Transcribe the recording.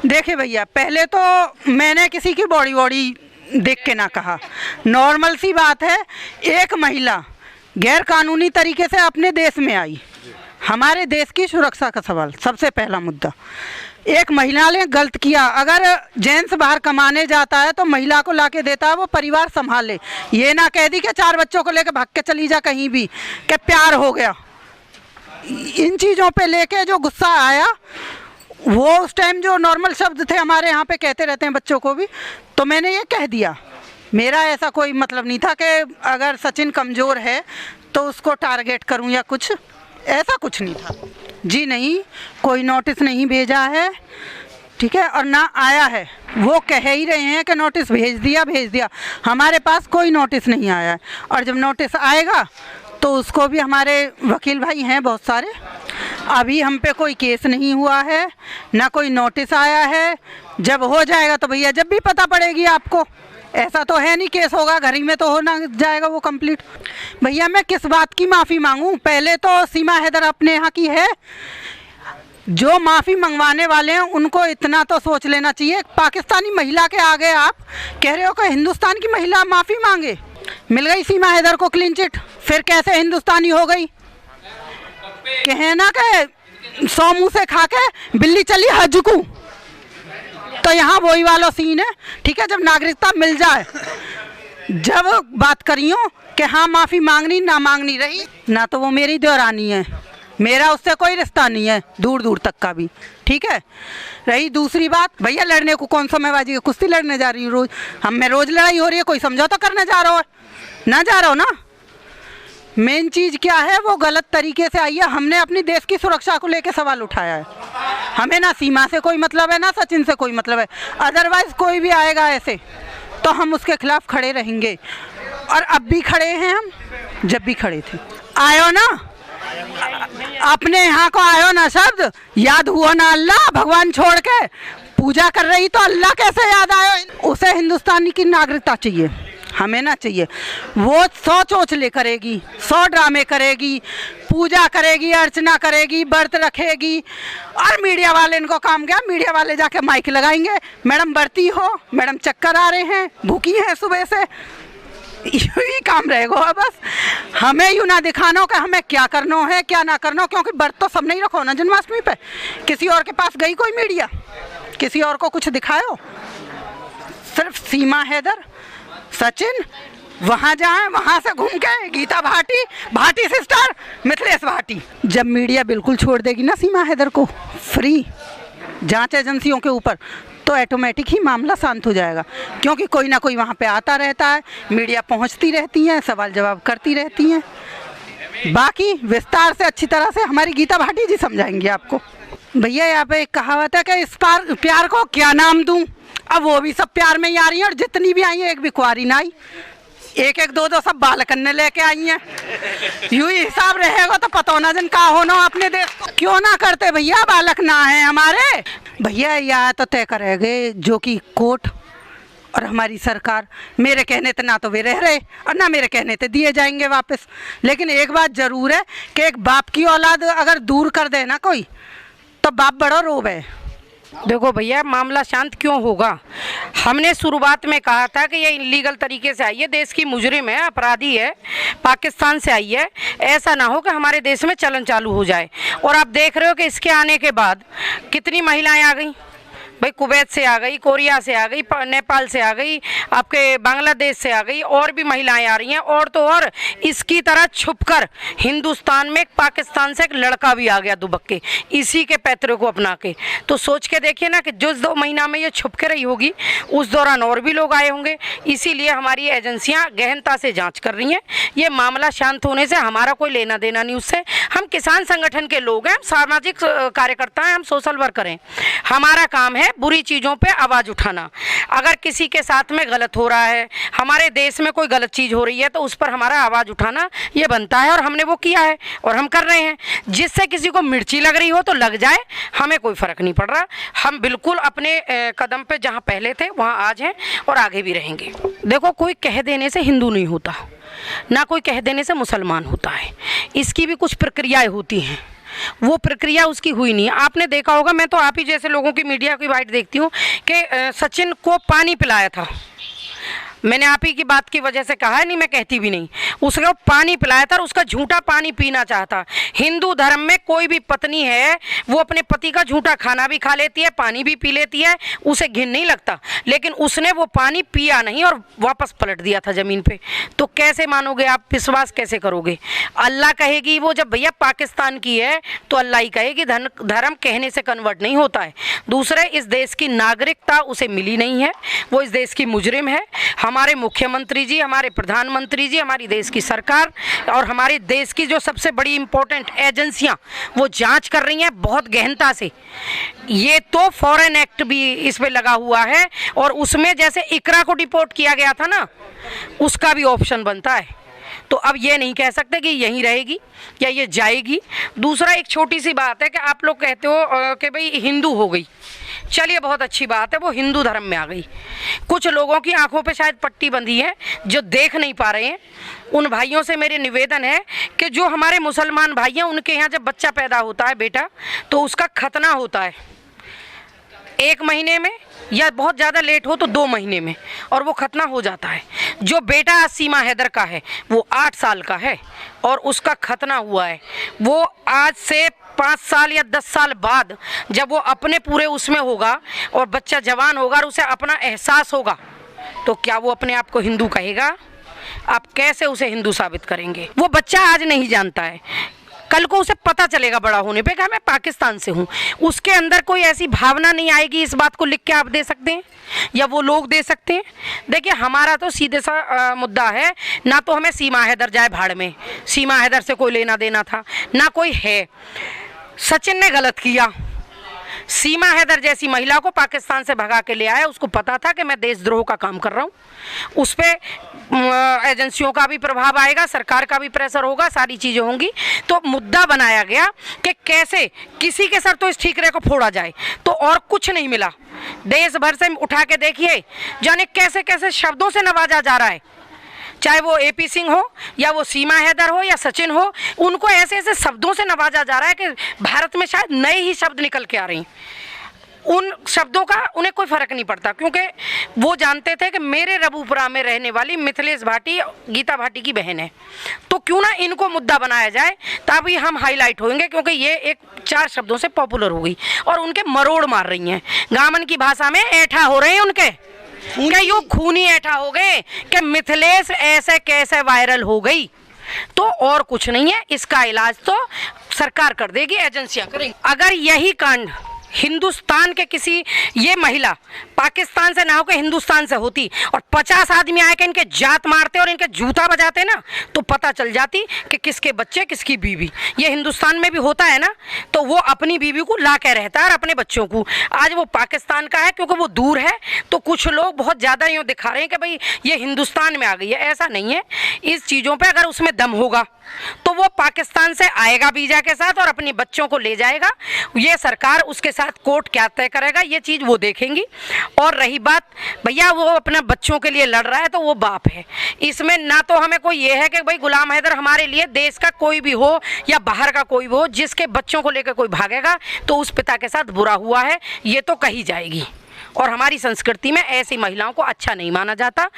देखिए भैया, पहले तो मैंने किसी की बॉडी देख के ना कहा। नॉर्मल सी बात है, एक महिला गैर कानूनी तरीके से अपने देश में आई। हमारे देश की सुरक्षा का सवाल सबसे पहला मुद्दा। एक महिला ने गलत किया। अगर जेंट्स बाहर कमाने जाता है तो महिला को लाके देता है, वो परिवार संभाले। ये ना कह दी कि 4 बच्चों को लेके भाग के चली जा कहीं भी, कि प्यार हो गया। इन चीज़ों पे लेके जो गुस्सा आया, वो उस टाइम जो नॉर्मल शब्द थे हमारे यहाँ पे कहते रहते हैं बच्चों को भी, तो मैंने ये कह दिया। मेरा ऐसा कोई मतलब नहीं था कि अगर सचिन कमज़ोर है तो उसको टारगेट करूं या कुछ, ऐसा कुछ नहीं था जी। नहीं, कोई नोटिस नहीं भेजा है, ठीक है, और ना आया है। वो कह ही रहे हैं कि नोटिस भेज दिया। हमारे पास कोई नोटिस नहीं आया है, और जब नोटिस आएगा तो उसको भी, हमारे वकील भाई हैं बहुत सारे, अभी हम पे कोई केस नहीं हुआ है, ना कोई नोटिस आया है। जब हो जाएगा तो भैया जब भी पता पड़ेगी आपको। ऐसा तो है नहीं केस होगा घर ही में तो हो ना जाएगा वो कंप्लीट। भैया मैं किस बात की माफ़ी मांगूं? पहले तो सीमा हैदर अपने यहाँ की है। जो माफ़ी मंगवाने वाले हैं उनको इतना तो सोच लेना चाहिए। पाकिस्तानी महिला के आगे आप कह रहे हो कि हिंदुस्तान की महिला माफ़ी मांगे। मिल गई सीमा हैदर को क्लीन चिट, फिर कैसे हिंदुस्तानी हो गई? कहे ना कि 100 मुँह से खा के बिल्ली चली हज को, तो यहाँ वही वाला सीन है। ठीक है, जब नागरिकता मिल जाए, जब बात करियो कि हाँ माफ़ी मांगनी ना मांगनी रही ना, तो वो मेरी देवरानी है, मेरा उससे कोई रिश्ता नहीं है दूर दूर तक का भी। ठीक है, रही दूसरी बात, भैया लड़ने को कौन समयबाजी की कुश्ती लड़ने जा रही हूँ रोज़? रोज़ लड़ाई हो रही है, कोई समझौता करने जा रहा हो? ना जा रहा हो ना। मेन चीज़ क्या है, वो गलत तरीके से आई है। हमने अपनी देश की सुरक्षा को लेकर सवाल उठाया है। हमें ना सीमा से कोई मतलब है, ना सचिन से कोई मतलब है। अदरवाइज़ कोई भी आएगा ऐसे तो हम उसके खिलाफ खड़े रहेंगे, और अब भी खड़े हैं हम, जब भी खड़े थे। आयो ना, अपने यहाँ को आयो ना शब्द, याद हुआ ना अल्लाह। भगवान छोड़ के पूजा कर रही तो अल्लाह कैसे याद आयो? उसे हिंदुस्तानी की नागरिकता चाहिए, हमें ना चाहिए। वो 100 चोचले करेगी, 100 ड्रामे करेगी, पूजा करेगी, अर्चना करेगी, व्रत रखेगी, और मीडिया वाले, इनको काम क्या, मीडिया वाले जाके माइक लगाएंगे, मैडम बढ़ती हो, मैडम चक्कर आ रहे हैं, भूखी हैं सुबह से, यही काम रहेगा बस। हमें यूँ ना दिखाना हो कि हमें क्या करना है क्या ना करना हो, क्योंकि व्रत तो सब नहीं रखो ना जन्माष्टमी पे। किसी और के पास गई कोई मीडिया, किसी और को कुछ दिखाओ? सिर्फ सीमा हैदर, सचिन वहाँ जाए, वहाँ से घूम के गीता भाटी सिस्टर, मिथिलेश भाटी। जब मीडिया बिल्कुल छोड़ देगी ना सीमा हैदर को फ्री जांच एजेंसियों के ऊपर, तो ऑटोमेटिक ही मामला शांत हो जाएगा। क्योंकि कोई ना कोई वहाँ पे आता रहता है, मीडिया पहुँचती रहती है, सवाल जवाब करती रहती हैं। बाकी विस्तार से अच्छी तरह से हमारी गीता भाटी जी समझाएंगे आपको। भैया यहाँ पे एक कहावत है कि इस प्यार को क्या नाम दूँ? अब वो भी सब प्यार में ही आ रही हैं, और जितनी भी आई हैं एक भी कुंवारी ना आई, एक एक दो सब बाल करने लेके आई हैं। यूँ ही हिसाब रहेगा तो पता होना जन का होना अपने देश को। क्यों ना करते भैया, बालक ना है हमारे। भैया यह तो तय करेंगे जो कि कोर्ट और हमारी सरकार। मेरे कहने ते ना तो वे रह रहे, और ना मेरे कहने ते दिए जाएंगे वापस। लेकिन एक बात ज़रूर है कि एक बाप की औलाद अगर दूर कर दे ना कोई, तो बाप बड़ा रोब है। देखो भैया, मामला शांत क्यों होगा? हमने शुरुआत में कहा था कि ये इलीगल तरीके से आई है, देश की मुजरिम है, अपराधी है, पाकिस्तान से आई है। ऐसा ना हो कि हमारे देश में चलन चालू हो जाए। और आप देख रहे हो कि इसके आने के बाद कितनी महिलाएं आ गई भाई। कुवैत से आ गई, कोरिया से आ गई, नेपाल से आ गई, आपके बांग्लादेश से आ गई, और भी महिलाएं आ रही हैं। और तो और इसकी तरह छुपकर हिंदुस्तान में पाकिस्तान से एक लड़का भी आ गया दुबक के, इसी के पैतरे को अपना के। तो सोच के देखिए ना कि जो 2 महीना में ये छुप के रही होगी, उस दौरान और भी लोग आए होंगे। इसीलिए हमारी एजेंसियाँ गहनता से जाँच कर रही हैं। ये मामला शांत होने से हमारा कोई लेना देना नहीं उससे। हम किसान संगठन के लोग हैं, हम सामाजिक कार्यकर्ता हैं, हम सोशल वर्कर हैं। हमारा काम है बुरी चीज़ों पे आवाज़ उठाना। अगर किसी के साथ में गलत हो रहा है, हमारे देश में कोई गलत चीज़ हो रही है, तो उस पर हमारा आवाज़ उठाना ये बनता है, और हमने वो किया है और हम कर रहे हैं। जिससे किसी को मिर्ची लग रही हो तो लग जाए, हमें कोई फ़र्क नहीं पड़ रहा। हम बिल्कुल अपने कदम पे जहाँ पहले थे वहाँ आज हैं और आगे भी रहेंगे। देखो, कोई कह देने से हिंदू नहीं होता, ना कोई कह देने से मुसलमान होता है। इसकी भी कुछ प्रक्रियाएँ होती हैं। वो प्रक्रिया उसकी हुई नहीं। आपने देखा होगा, मैं तो आप ही जैसे लोगों की मीडिया की बाइट देखती हूँ कि सचिन को पानी पिलाया था। मैंने आप ही की बात की वजह से कहा है, नहीं मैं कहती भी नहीं। उसको पानी पिलाया था और उसका झूठा पानी पीना चाहता। हिंदू धर्म में कोई भी पत्नी है वो अपने पति का झूठा खाना भी खा लेती है, पानी भी पी लेती है, उसे घिन नहीं लगता। लेकिन उसने वो पानी पिया नहीं और वापस पलट दिया था ज़मीन पे। तो कैसे मानोगे आप, विश्वास कैसे करोगे? अल्लाह कहेगी वो, जब भैया पाकिस्तान की है तो अल्लाह ही कहेगी, धर्म कहने से कन्वर्ट नहीं होता है। दूसरे, इस देश की नागरिकता उसे मिली नहीं है, वो इस देश की मुजरिम है। हमारे मुख्यमंत्री जी, हमारे प्रधानमंत्री जी, हमारी देश की सरकार और हमारे देश की जो सबसे बड़ी इम्पोर्टेंट एजेंसियां वो जांच कर रही हैं बहुत गहनता से। ये तो फॉरेन एक्ट भी इस पे लगा हुआ है और उसमें जैसे इकरा को डिपोर्ट किया गया था ना, उसका भी ऑप्शन बनता है। तो अब ये नहीं कह सकते कि यहीं रहेगी या ये जाएगी। दूसरा, एक छोटी सी बात है कि आप लोग कहते हो कि भाई हिंदू हो गई, चलिए बहुत अच्छी बात है, वो हिंदू धर्म में आ गई। कुछ लोगों की आंखों पे शायद पट्टी बंधी है जो देख नहीं पा रहे हैं। उन भाइयों से मेरे निवेदन है कि जो हमारे मुसलमान भाई हैं, उनके यहाँ जब बच्चा पैदा होता है बेटा, तो उसका खतना होता है 1 महीने में या बहुत ज़्यादा लेट हो तो 2 महीने में, और वो खतना हो जाता है। जो बेटा सीमा हैदर का है वो 8 साल का है और उसका खतना हुआ है। वो आज से 5 साल या 10 साल बाद जब वो अपने पूरे उसमें होगा और बच्चा जवान होगा और उसे अपना एहसास होगा, तो क्या वो अपने आप को हिंदू कहेगा? आप कैसे उसे हिंदू साबित करेंगे? वो बच्चा आज नहीं जानता है, कल को उसे पता चलेगा बड़ा होने पे कि मैं पाकिस्तान से हूँ। उसके अंदर कोई ऐसी भावना नहीं आएगी। इस बात को लिख के आप दे सकते हैं या वो लोग दे सकते हैं? देखिए, हमारा तो सीधे सा मुद्दा है, ना तो हमें सीमा हैदर जाए भाड़ में, सीमा हैदर से कोई लेना देना था ना कोई है। सचिन ने गलत किया, सीमा हैदर जैसी महिला को पाकिस्तान से भगा के ले आया। उसको पता था कि मैं देशद्रोह का काम कर रहा हूँ। उस पर एजेंसियों का भी प्रभाव आएगा, सरकार का भी प्रेशर होगा, सारी चीज़ें होंगी। तो मुद्दा बनाया गया कि कैसे किसी के सर तो इस ठीकरे को फोड़ा जाए, तो और कुछ नहीं मिला। देश भर से उठा के देखिए, जाने कैसे कैसे शब्दों से नवाजा जा रहा है, चाहे वो AP सिंह हो या वो सीमा हैदर हो या सचिन हो, उनको ऐसे ऐसे शब्दों से नवाजा जा रहा है कि भारत में शायद नए ही शब्द निकल के आ रहे हैं। उन शब्दों का उन्हें कोई फ़र्क नहीं पड़ता, क्योंकि वो जानते थे कि मेरे रबूपुरा में रहने वाली मिथिलेश भाटी गीता भाटी की बहन है, तो क्यों ना इनको मुद्दा बनाया जाए, तभी हम हाईलाइट होंगे। क्योंकि ये एक 4 शब्दों से पॉपुलर हो गई और उनके मरोड़ मार रही हैं। गामन की भाषा में ऐठा हो रहे हैं उनके, क्या यूँ खूनी ऐठा हो गए कि मिथिलेश ऐसे कैसे वायरल हो गई। तो और कुछ नहीं है, इसका इलाज तो सरकार कर देगी, एजेंसियां करेंगी। अगर यही कांड हिंदुस्तान के किसी ये महिला पाकिस्तान से ना होकर हिंदुस्तान से होती और 50 आदमी आके इनके जात मारते और इनके जूता बजाते ना, तो पता चल जाती कि किसके बच्चे किसकी बीवी। ये हिंदुस्तान में भी होता है ना, तो वो अपनी बीवी को ला के रहता है और अपने बच्चों को। आज वो पाकिस्तान का है क्योंकि वो दूर है, तो कुछ लोग बहुत ज़्यादा यूँ दिखा रहे हैं कि भाई ये हिंदुस्तान में आ गई है। ऐसा नहीं है। इस चीज़ों पर अगर उसमें दम होगा तो वो पाकिस्तान से आएगा वीज़ा के साथ और अपने बच्चों को ले जाएगा। ये सरकार उसके साथ कोर्ट क्या तय करेगा ये चीज़ वो देखेंगी। और रही बात, भैया वो अपने बच्चों के लिए लड़ रहा है तो वो बाप है। इसमें ना तो हमें कोई ये है कि भाई गुलाम हैदर हमारे लिए देश का कोई भी हो या बाहर का कोई भी हो, जिसके बच्चों को लेकर कोई भागेगा तो उस पिता के साथ बुरा हुआ है, ये तो कही जाएगी। और हमारी संस्कृति में ऐसी महिलाओं को अच्छा नहीं माना जाता।